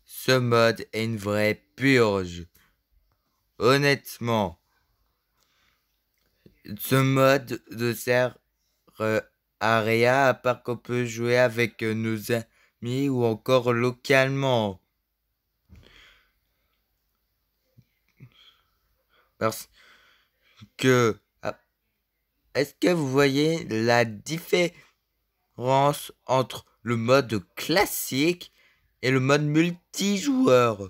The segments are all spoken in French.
ce mode est une vraie purge. Honnêtement, ce mode ne sert à rien à part qu'on peut jouer avec nos amis ou encore localement. Parce que, est-ce que vous voyez la différence entre le mode classique et le mode multijoueur?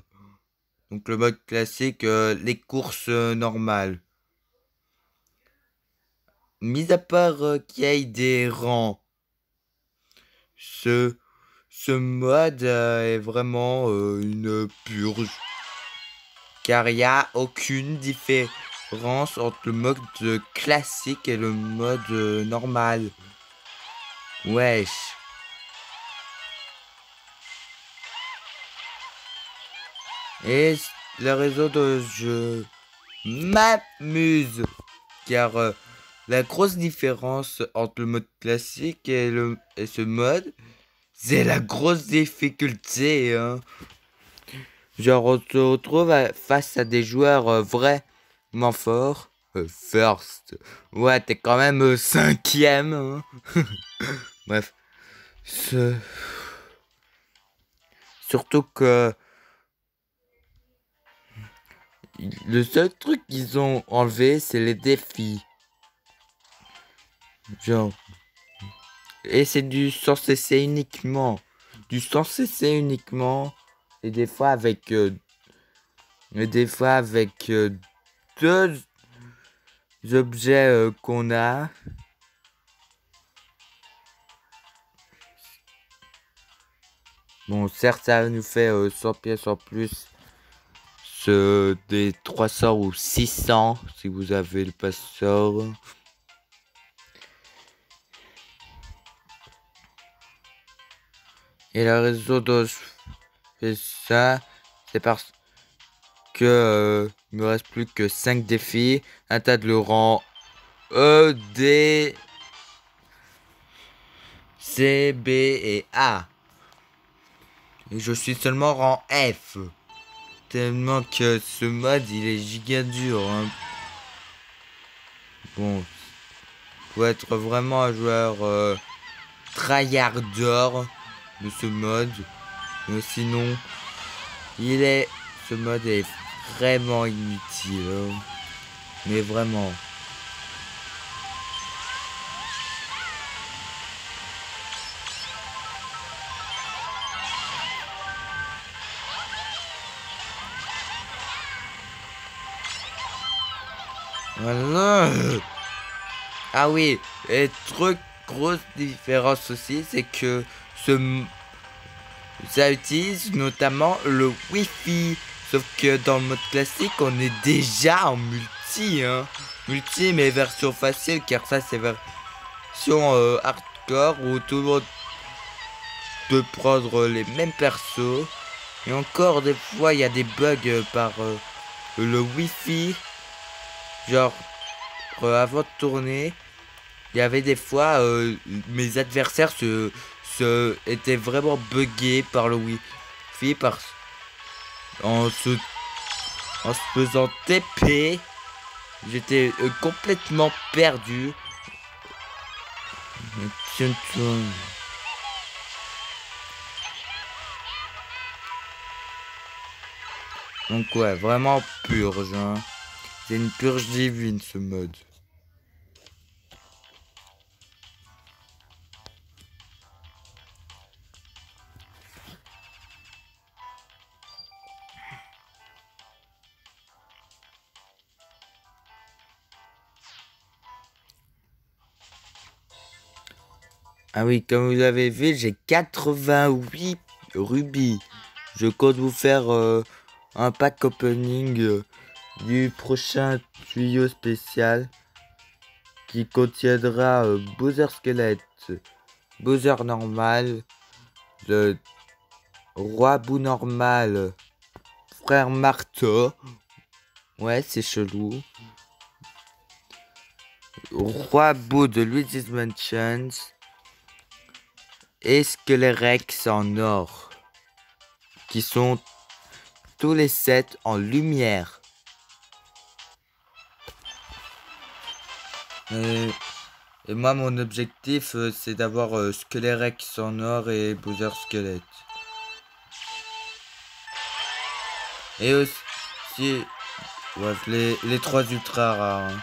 Donc le mode classique, les courses normales. Mis à part qu'il y ait des rangs, ce, ce mode est vraiment une purge. Car il n'y a aucune différence entre le mode classique et le mode normal. Wesh. Et le réseau de jeu m'amuse. Car la grosse différence entre le mode classique et ce mode, c'est la grosse difficulté. Hein. Genre, on se retrouve face à des joueurs vraiment forts. First. Ouais, t'es quand même cinquième. Hein. Bref. Surtout que le seul truc qu'ils ont enlevé, c'est les défis. Genre. Et c'est du sans cesser uniquement. Du sans cesser uniquement. Et des fois avec. Deux objets qu'on a. Bon, certes, ça nous fait 100 pièces en plus. Des 300 ou 600 si vous avez le passeur. Et la raison dont je fais ça, c'est parce que il me reste plus que 5 défis. Un tas de le rang E, D, C, B et A. Et je suis seulement rang F. Tellement que ce mode il est giga dur. Hein. Bon, faut être vraiment un joueur tryharder de ce mode. Mais sinon, ce mode est vraiment inutile. Hein. Mais vraiment. Voilà. Ah oui, et truc, grosse différence aussi, c'est que ça utilise notamment le Wi-Fi. Sauf que dans le mode classique, on est déjà en multi, hein. Multi, mais version facile, car ça, c'est version hardcore où tout le monde peut prendre les mêmes persos. Et encore, des fois, il y a des bugs par le Wi-Fi. Genre, avant de tourner, il y avait des fois, mes adversaires étaient vraiment buggés par le Wi-Fi en se faisant TP. J'étais complètement perdu. Donc ouais, vraiment purge. Hein. C'est une purge divine ce mode. Ah oui, comme vous avez vu, j'ai 88 rubis. Je compte vous faire un pack opening du prochain tuyau spécial qui contiendra Bowser Squelette, Bowser normal, le Roi Bou normal, Frère Marteau. Ouais, c'est chelou. Roi Bou de Luigi's Mansion. Et Skelerex en or. qui sont tous les 7 en lumière. Et moi, mon objectif, c'est d'avoir Skelerex en or et Bowser Skelette. Et aussi, bref, les 3 ultra rares. Hein.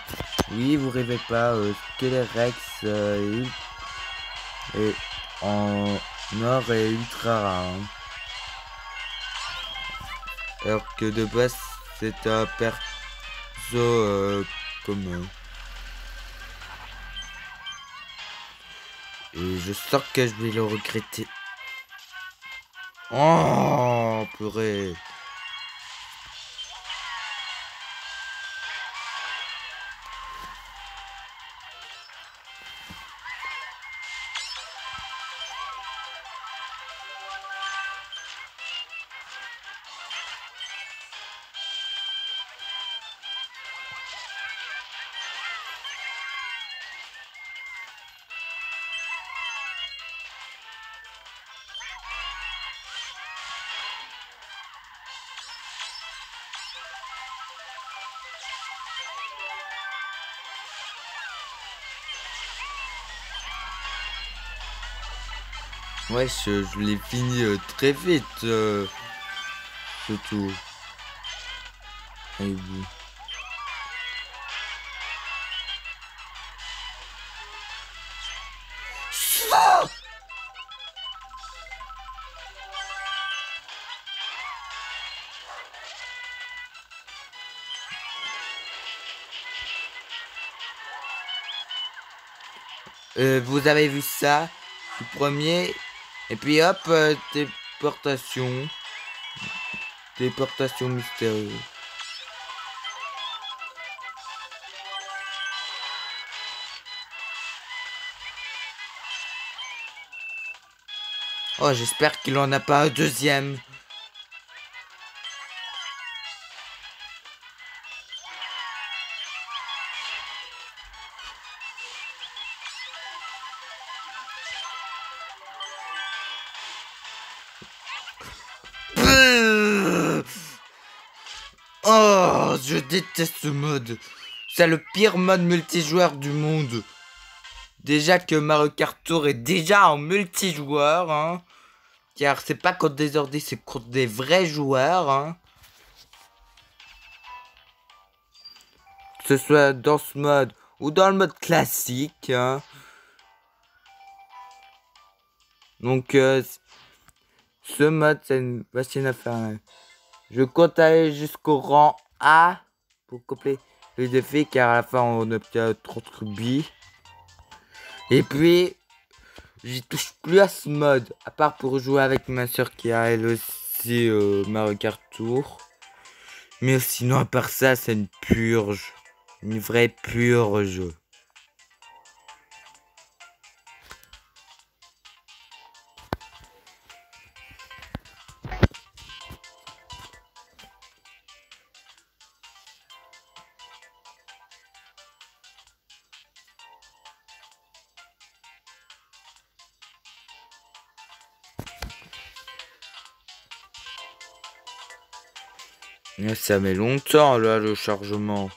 Oui, vous rêvez pas, Skelerex et en or et ultra rare. Hein. Alors que de base, c'est un perso commun. Et je sens que je vais le regretter. Oh, purée. Ouais, je l'ai fini très vite, ce tour. Et oui. Vous avez vu ça? Le premier. Et puis hop, déportation. Déportation mystérieuse. Oh, j'espère qu'il en a pas un deuxième. Oh, je déteste ce mode. C'est le pire mode multijoueur du monde. Déjà que Mario Kart Tour est déjà en multijoueur, hein. Car c'est pas contre des ordi, c'est contre des vrais joueurs, hein. Que ce soit dans ce mode ou dans le mode classique, hein. Donc, ce mode, c'est une machine à faire. Je compte aller jusqu'au rang A pour compléter le défi, car à la fin, on obtient 30 rubis. Et puis, j'y touche plus à ce mode, à part pour jouer avec ma soeur qui a elle aussi Mario Kart Tour. Mais sinon, à part ça, c'est une purge. Une vraie purge. Et ça met longtemps là le chargement.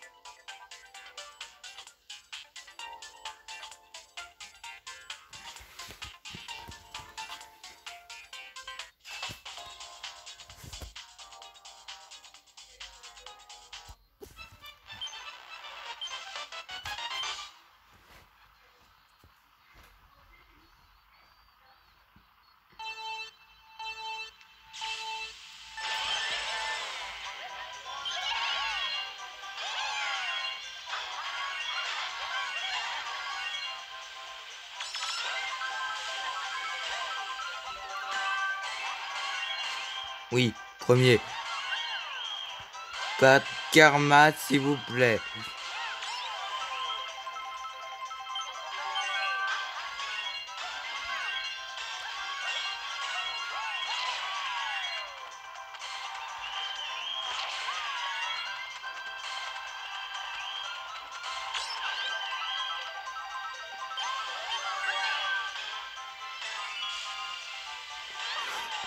Oui, premier. Pas de karma, s'il vous plaît.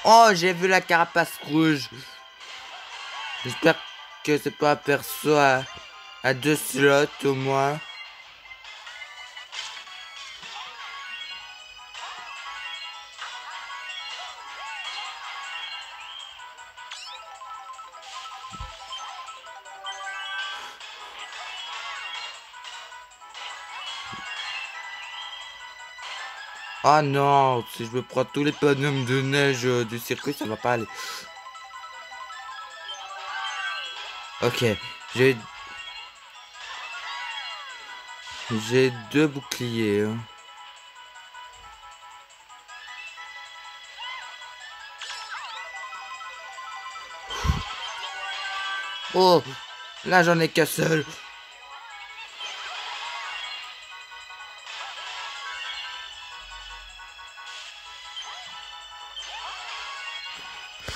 Oh, j'ai vu la carapace rouge. J'espère que c'est pas un perso à 2 slots au moins. Ah non, si je me prends tous les bonhommes de neige du circuit, ça va pas aller. Ok, j'ai j'ai 2 boucliers, hein. Oh, là j'en ai qu'un seul.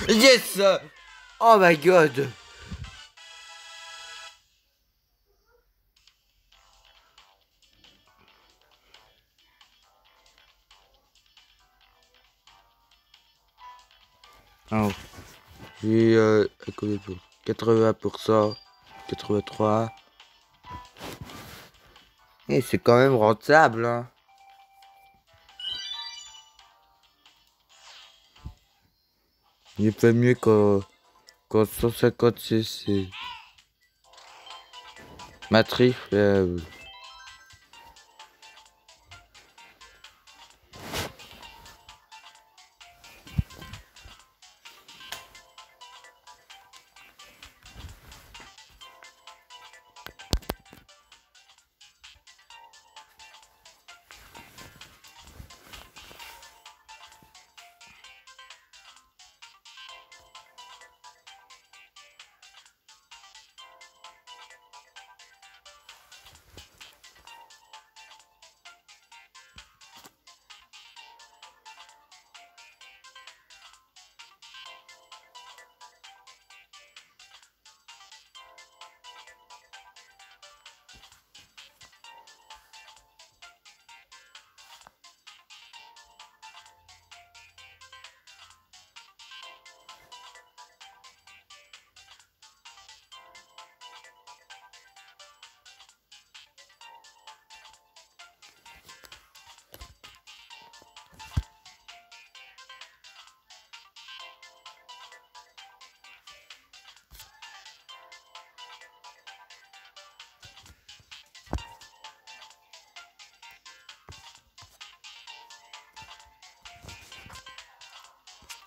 Yes! Oh my god! Oh, j'ai combien pour 80%, 83. Et c'est quand même rentable, hein. Il fait mieux qu'en 150 cc. Matrice,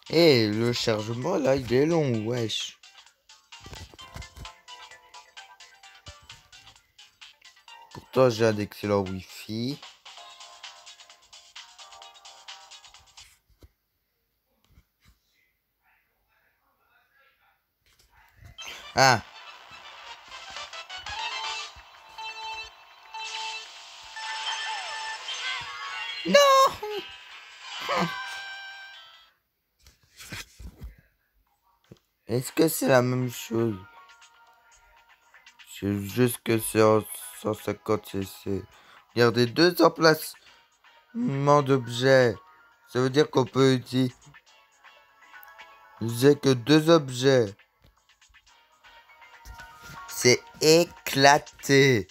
et le chargement là il est long, wesh. Pourtant j'ai un excellent wifi. Ah, non! Est-ce que c'est la même chose? C'est juste que c'est en 150 cc. Regardez, 2 emplacements d'objets. Ça veut dire qu'on peut utiliser que 2 objets. C'est éclaté.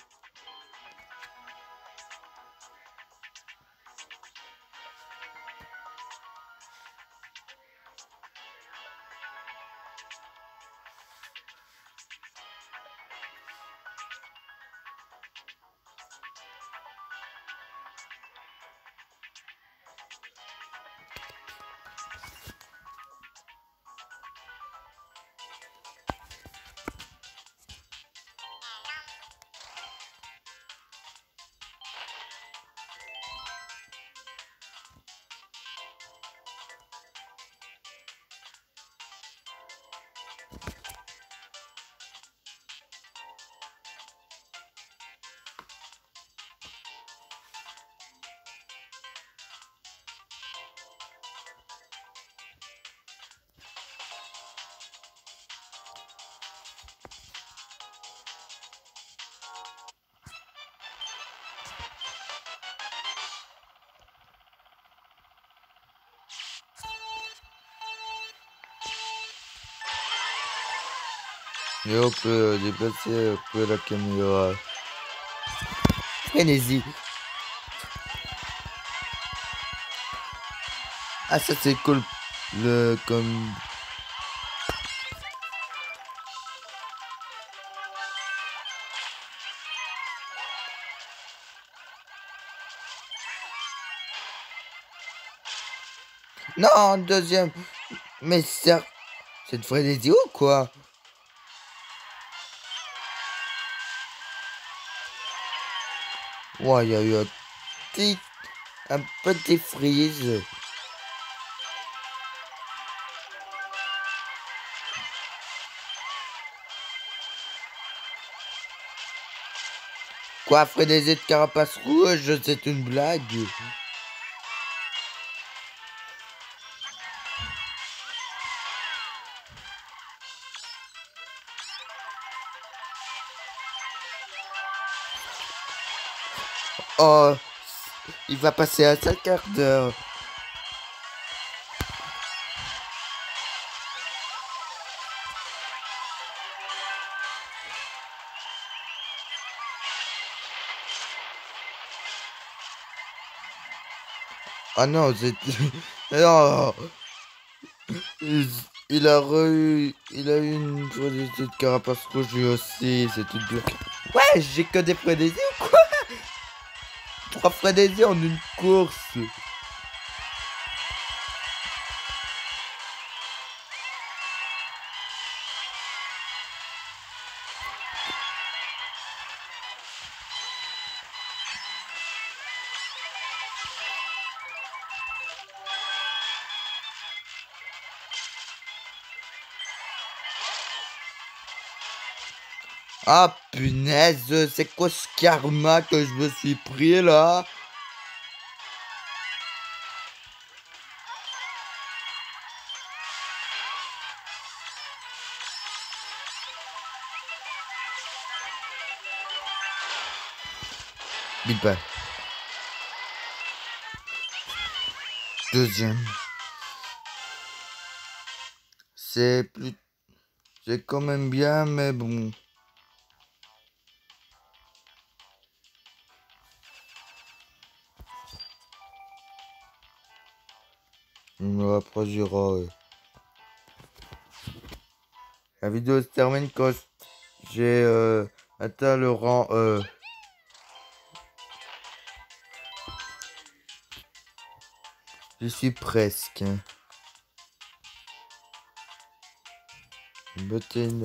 Et on peut déplacer un peu la caméra. Frénésie. Ah, ça c'est cool. Comme... Non, deuxième. Mais c'est de Frénésie ou quoi? Ouais, il y a eu un petit freeze. Quoi, Frénésie de carapace rouge, c'est une blague. Oh, il va passer un sale quart d'heure. Ah non, c'est... Non. Il a il a eu une Frénésie de carapace rouge lui aussi, c'est une blague. Ouais, j'ai que des Frénésies ou quoi? 3 Frénésies en une course. Ah punaise, c'est quoi ce karma que je me suis pris là? Big Bang. Deuxième. C'est plus... C'est quand même bien, mais bon. On me rapprochera. La vidéo se termine quand j'ai atteint le rang Je suis presque. Button.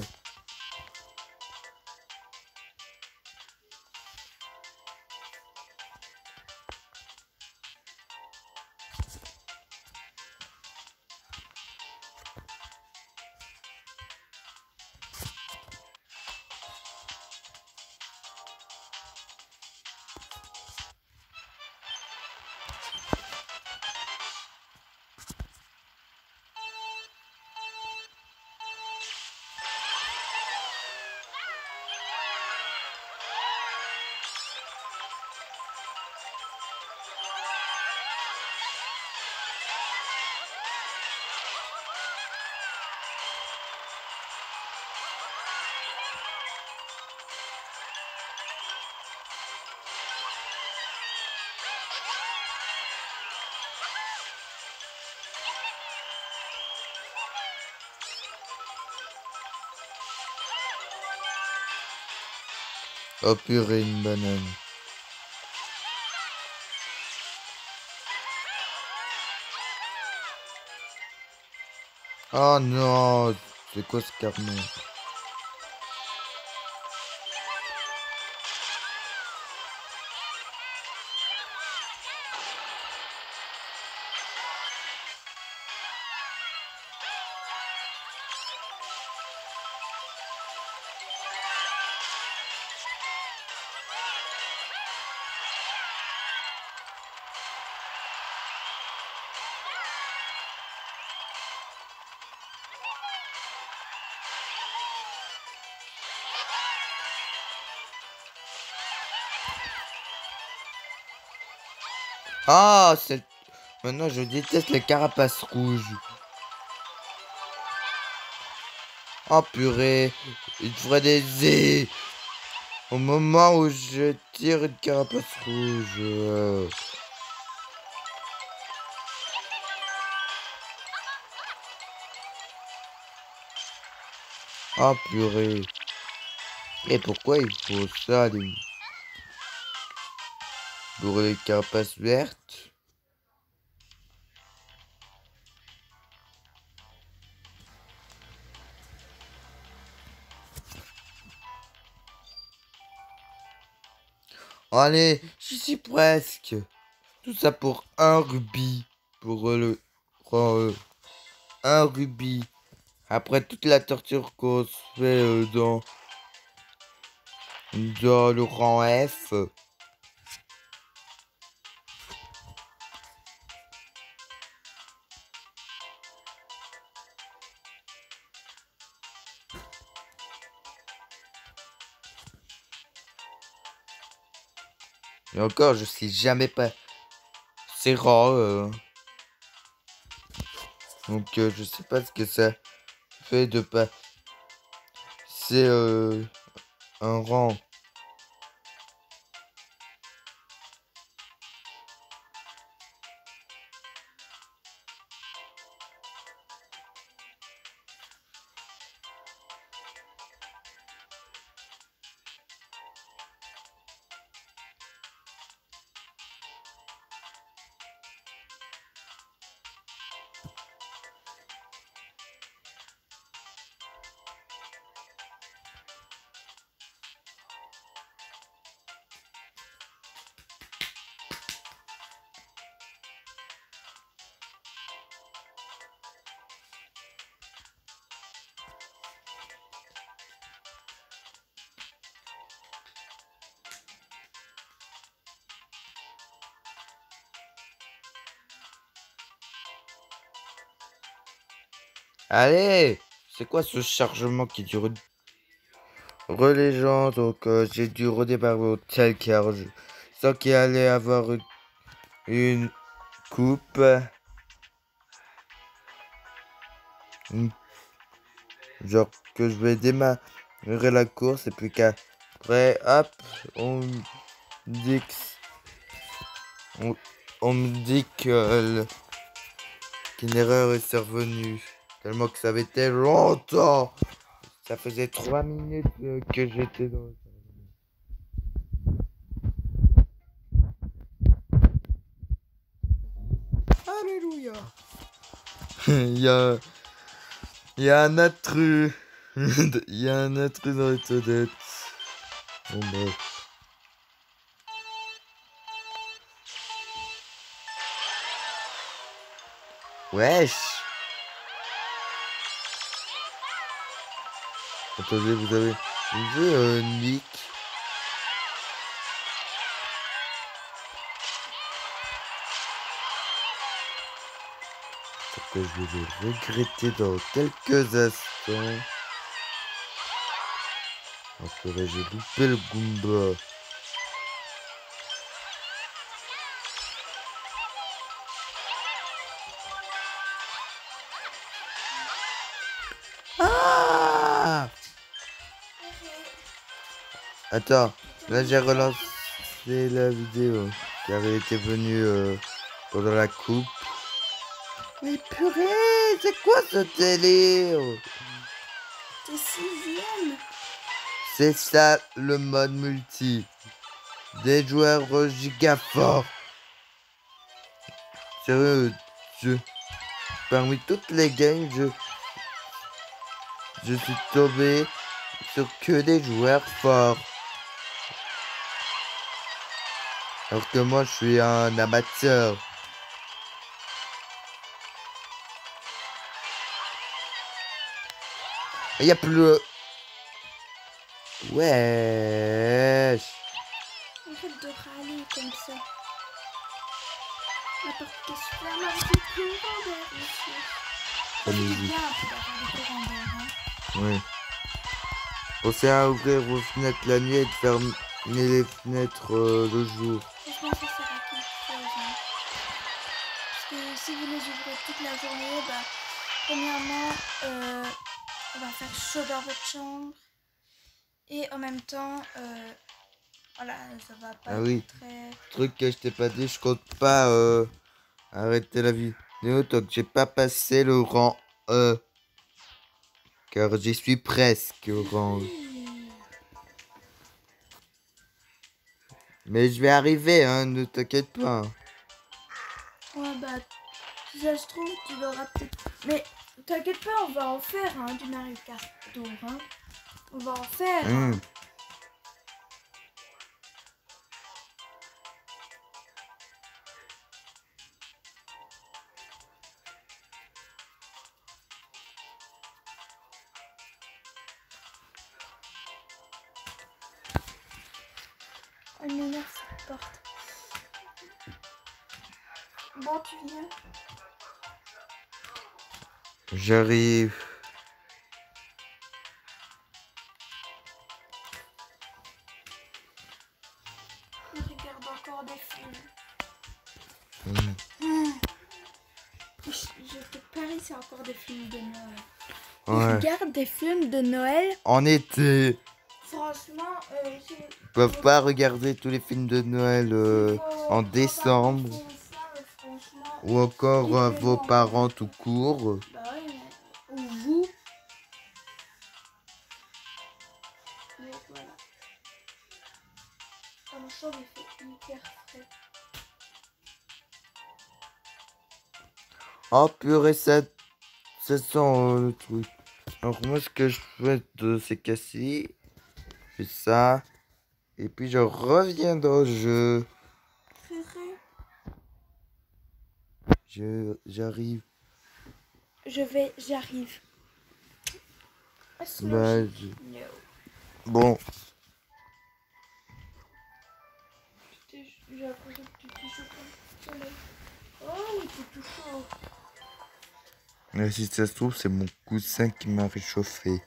Oh purée, une banane. Oh non, c'est quoi ce karma? Ah, c'est... Maintenant, je déteste les carapaces rouges. Oh purée, il ferait des œufs. Au moment où je tire une carapace rouge. Oh purée. Et pourquoi il faut ça, pour les carapaces vertes? Allez, j'y suis presque. Tout ça pour un rubis. Pour un rubis. Après toute la torture qu'on se fait dans le rang F. Et encore, je sais jamais pas. C'est rare. Donc, je sais pas ce que ça fait de pas. C'est un rang. Allez! C'est quoi ce chargement qui dure relégeant? Donc, j'ai dû redémarrer au tel car je sens qu'il allait avoir une coupe. Une- Genre que je vais démarrer la course et puis qu'après, hop, on me dit on me dit qu'une erreur est survenue. Tellement que ça avait été longtemps. Ça faisait 3 minutes que j'étais dans. Alléluia. il y a, il y a un intrus. Il y a un intrus dans les toilettes. Bon bref. Wesh. Attendez, vous avez vu Nick? Que je vais le regretter dans quelques instants. Après, j'ai loupé le Goomba. Ah! Attends, là j'ai relancé la vidéo qui avait été venue pendant la coupe. Mais purée, c'est quoi ce délire? C'est 6ème. C'est ça le mode multi. Des joueurs giga forts. Sérieux, parmi toutes les games, je suis tombé sur que des joueurs forts. Alors que moi, je suis un amateur. Il n'y a plus le... Wesh. Arrête de râler comme ça. La porte est super mal, c'est plus grand d'air ici. Ça fait bien un peu d'avoir des courants d'air, hein. Oui. Pensez à ouvrir vos fenêtres la nuit et de fermer les fenêtres le jour. Franchement, ça sert à quelque chose, hein. Parce que si vous les ouvrez toute la journée, bah, premièrement, va faire chaud dans votre chambre. Et en même temps, voilà, ça va pas Ah oui. très... Truc que je t'ai pas dit, je compte pas arrêter la vidéo tant que j'ai pas passé le rang E. Car j'y suis presque au rang E. Mais je vais arriver, hein, ne t'inquiète pas. Ouais, bah, si ça se trouve, tu l'auras peut-être... Mais t'inquiète pas, on va en faire, hein, du Mario Kart Tour, hein. On va en faire, hein. Oh, il m'énerve cette porte. Bon, tu viens. J'arrive. Je regarde encore des films. Je te parie, c'est encore des films de Noël. Ouais. Regarde des films de Noël. En été. Franchement, Ils peuvent pas regarder tous les films de Noël en décembre. Ou encore vos parents tout court. Bah ouais, ou vous. Mais voilà. Dans ma chambre, il fait hyper frais. Oh purée, ça sent le truc. Alors moi ce que je fais c'est casser. Je fais ça. Et puis je reviens dans le jeu. J'arrive. J'arrive. Ah, Bah, no. Bon. J'ai l'impression que tu t'es chaud comme soleil. Oh, il était tout chaud. Mais si ça se trouve, c'est mon cousin qui m'a réchauffé.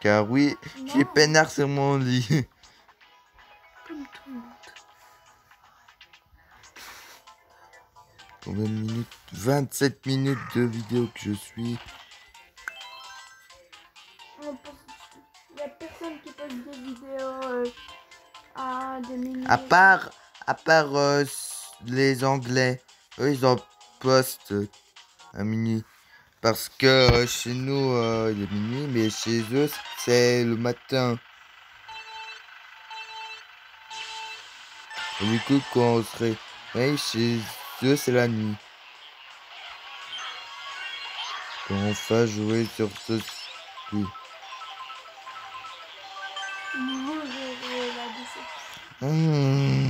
Car oui, j'ai peinard sur mon lit. Comme tout le monde. Combien de minutes? 27 minutes de vidéo que je suis. Il n'y a personne qui poste des vidéos à des minutes. À part les Anglais. Eux, ils en postent à minuit. Parce que chez nous, il est minuit, mais chez eux, c'est le matin. Et du coup, quand on serait... Oui, chez eux, c'est la nuit. Quand on va jouer sur ce... Oui. Non, j'ai la déception. Oui.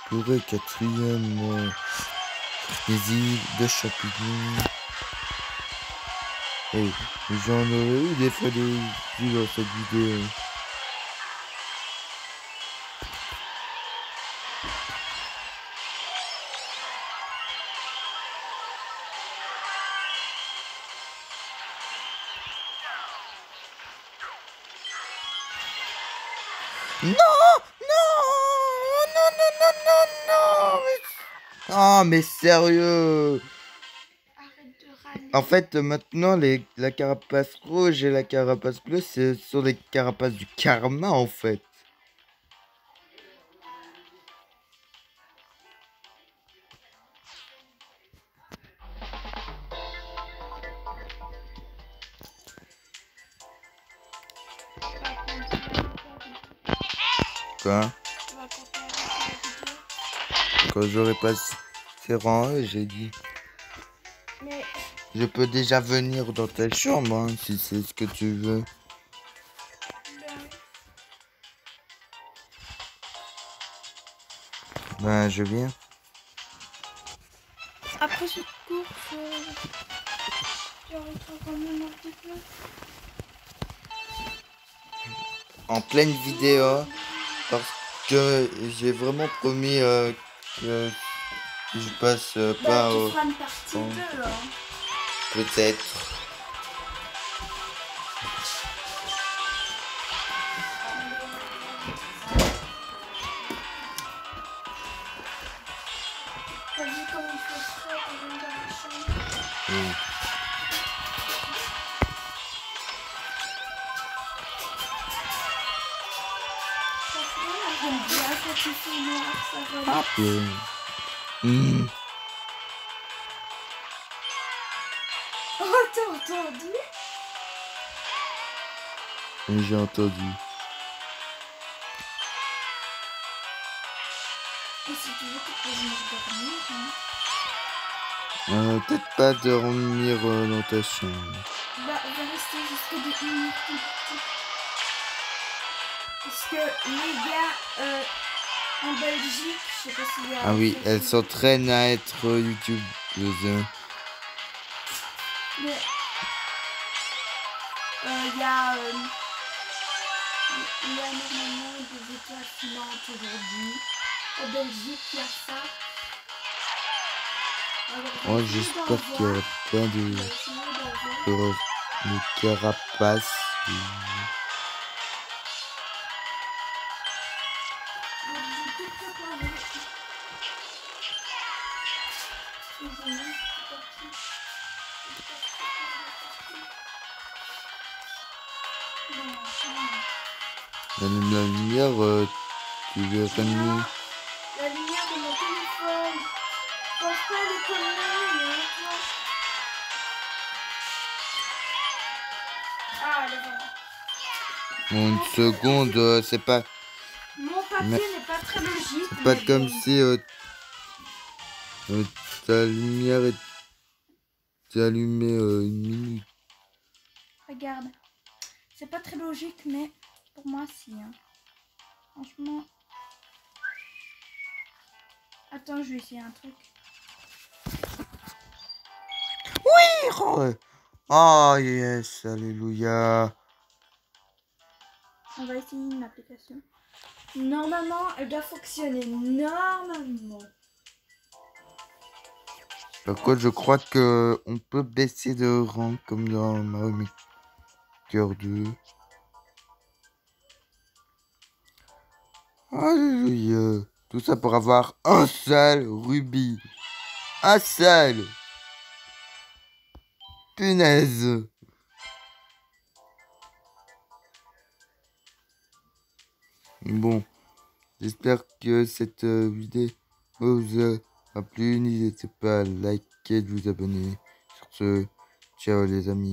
Purée, quatrième. Des îles de champignons. Et j'en aurais eu des fois des îles dans cette vidéo. Non, non. Oh, mais sérieux. Arrête de râler. En fait, maintenant, la carapace rouge et la carapace bleue, ce sont les carapaces du karma, en fait. Quoi? Tu vas continuer avec la vidéo. Quand j'aurai passé rang E, j'ai dit. Mais Je peux déjà venir dans ta chambre, hein, si c'est ce que tu veux. Ben, je viens. après cette course, tu arrêteras quand même un petit peu. En pleine vidéo, parce que j'ai vraiment promis que je passe pas Tu au... feras une partie 2, hein. Peut-être. T'as vu comment il fait frais quand on est dans la chambre? Oui. Franchement, j'aime bien quand il fait noir, ça va. Ah, oui. Oh, t'as entendu? Oui, j'ai entendu. Et si tu veux, tu peux venir dormir, hein. Peut-être pas dormir dans ta chambre. Bah, on va rester jusqu'à des minutes. Parce que les gars, en Belgique, je sais pas s'il y a... Ah oui, elle s'entraîne à être youtubeuse. Mais il y a énormément des étoiles filantes aujourd'hui. En Belgique, il y a ça. Alors, Oh, je vais essayer j'espère d'en qu'il y aura voir. plein Je de, vais essayer d'en voir. de carapaces. Donc, j'ai tout préparé. Excusez-moi, c'est parti. Non, non. La lumière, tu verras mieux. Non, la lumière de mon téléphone. Pense pas à les conneries, mais attends. Ah, le voilà. Bon, une seconde, c'est pas... Mon papier n'est pas très logique. C'est pas mais comme bon. si ta lumière était allumée une minute. Regarde. C'est pas très logique, mais pour moi, si. Hein. Franchement. Attends, je vais essayer un truc. Oui! Oh yes, alléluia. On va essayer une application. Normalement, elle doit fonctionner. Normalement. Par contre, je crois que on peut baisser de rang comme dans Mario Maker 2. Alléluia. Tout ça pour avoir un seul rubis. Un seul. Punaise. Bon, j'espère que cette vidéo vous a plu. N'hésitez pas à liker, de vous abonner. Sur ce, ciao les amis.